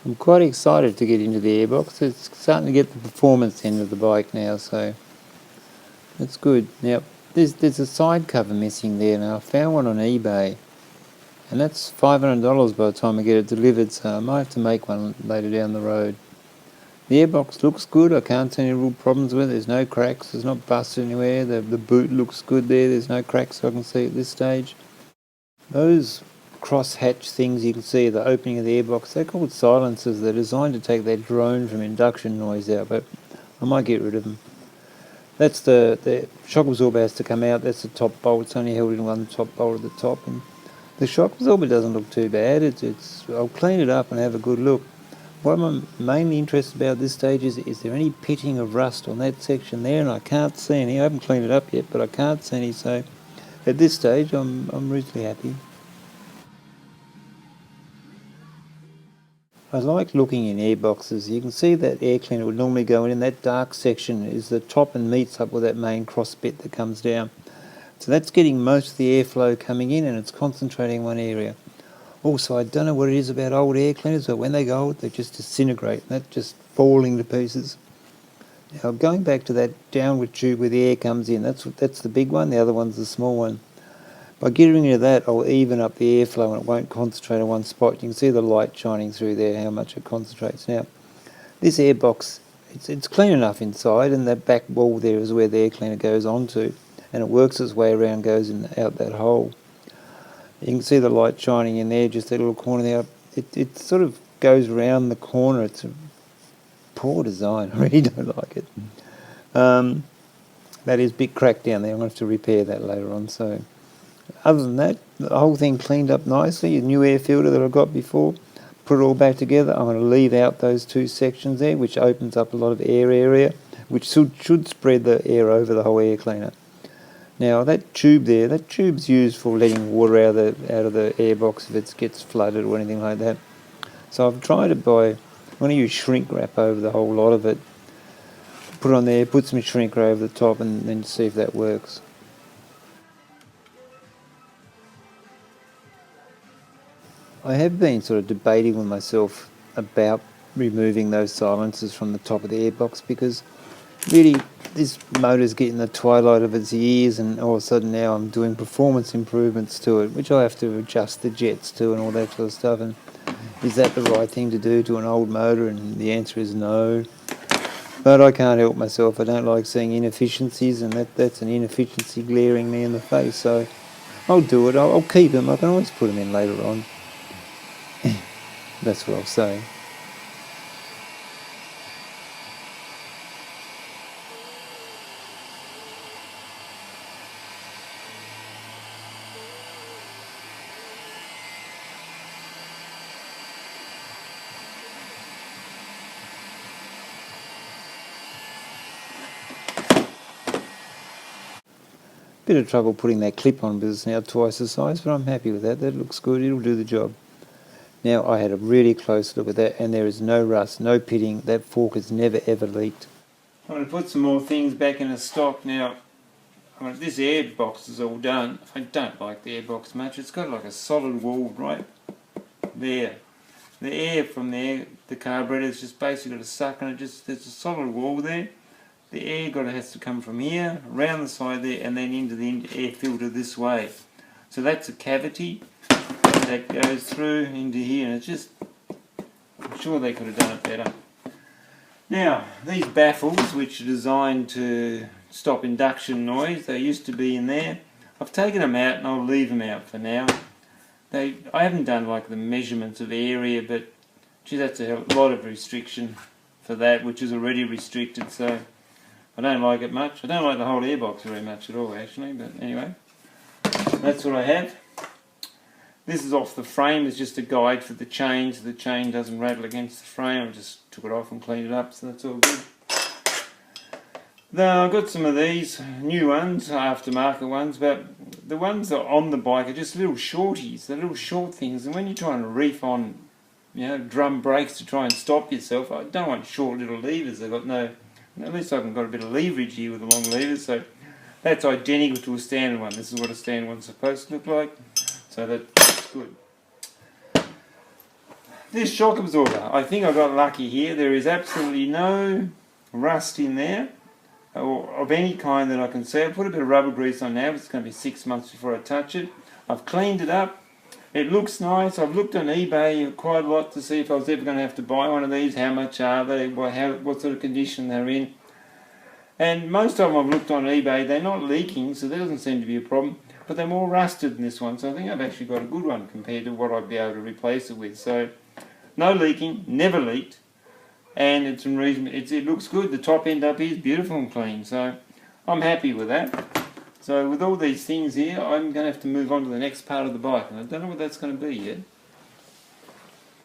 I'm quite excited to get into the airbox. It's starting to get the performance end of the bike now, so that's good. Now, there's a side cover missing there. Now, I found one on eBay, and that's $500 by the time I get it delivered, so I might have to make one later down the road. The airbox looks good. I can't see any real problems with it. There's no cracks. It's not busted anywhere. The boot looks good there. There's no cracks I can see at this stage. Those cross-hatch things you can see at the opening of the airbox, they're called silencers. They're designed to take that drone from induction noise out, but I might get rid of them. That's the shock absorber has to come out. That's the top bolt. It's only held in one top bolt at the top, and the shock absorber doesn't look too bad. I'll clean it up and have a good look. What I'm mainly interested about at this stage is there any pitting of rust on that section there, and I can't see any. I haven't cleaned it up yet, but I can't see any, so at this stage I'm reasonably happy. I like looking in airboxes. You can see that air cleaner would normally go in that dark section is the top and meets up with that main cross bit that comes down. So that's getting most of the airflow coming in, and it's concentrating in one area. Also, I don't know what it is about old air cleaners, but when they go old, they just disintegrate. They're just falling to pieces. Now, going back to that downward tube where the air comes in, that's the big one, the other one's the small one. By getting rid of that, I'll even up the airflow and it won't concentrate in one spot. You can see the light shining through there, how much it concentrates. Now, this airbox, it's clean enough inside, and that back wall there is where the air cleaner goes onto, and it works its way around, goes out that hole. You can see the light shining in there, just that little corner there. It sort of goes around the corner. It's a poor design. I really don't like it. That is a bit cracked down there. I'm going to have to repair that later on. So, other than that, the whole thing cleaned up nicely. A new air filter that I got before, put it all back together. I'm going to leave out those two sections there, which opens up a lot of air area, which should spread the air over the whole air cleaner. Now that tube there, that tube's used for letting water out of the airbox if it gets flooded or anything like that. So I've tried it by, I'm going to use shrink wrap over the whole lot of it. Put it on there, put some shrink wrap over the top, and then see if that works. I have been sort of debating with myself about removing those silencers from the top of the airbox, because really this motor's getting the twilight of its years, and all of a sudden now I'm doing performance improvements to it, which I have to adjust the jets to and all that sort of stuff. And is that the right thing to do to an old motor? And the answer is no. But I can't help myself. I don't like seeing inefficiencies, and that's an inefficiency glaring me in the face. So I'll do it. I'll keep them. I can always put them in later on. That's what I'll say. Bit of trouble putting that clip on because it's now twice the size, but I'm happy with that. That looks good. It'll do the job. Now, I had a really close look at that, and there is no rust, no pitting. That fork has never ever leaked. I'm going to put some more things back in the stock now. This airbox is all done. I don't like the airbox much. It's got like a solid wall right there. The air from there, the carburetor is just basically got to suck, and there's a solid wall there. The air has to come from here, around the side there, and then into the air filter this way. So that's a cavity that goes through into here, and it's just, I'm sure they could have done it better. Now, these baffles, which are designed to stop induction noise, they used to be in there. I've taken them out, and I'll leave them out for now. I haven't done like the measurements of area, but geez, that's a lot of restriction for that, which is already restricted, so I don't like it much. I don't like the whole airbox very much at all, actually, but anyway, that's what I have. This is off the frame. It's just a guide for the chain, so the chain doesn't rattle against the frame. I just took it off and cleaned it up, so that's all good. Now, I've got some of these new ones, aftermarket ones, but the ones that are on the bike are just little shorties. They're little short things, and when you're trying to reef on, drum brakes to try and stop yourself, I don't want short little levers. They've got no, at least I've got a bit of leverage here with the long levers, so that's identical to a standard one. This is what a standard one's supposed to look like, so that's good. This shock absorber, I think I got lucky here. There is absolutely no rust in there, or of any kind that I can see. I put a bit of rubber grease on now, but it's going to be 6 months before I touch it. I've cleaned it up. It looks nice. I've looked on eBay quite a lot to see if I was ever going to have to buy one of these. How much are they? What sort of condition they're in? And most of them I've looked on eBay, they're not leaking, so that doesn't seem to be a problem. But they're more rusted than this one, so I think I've actually got a good one compared to what I'd be able to replace it with. So, no leaking, never leaked, and it looks good. The top end up here is beautiful and clean, so I'm happy with that. So with all these things here, I'm going to have to move on to the next part of the bike, and I don't know what that's going to be yet.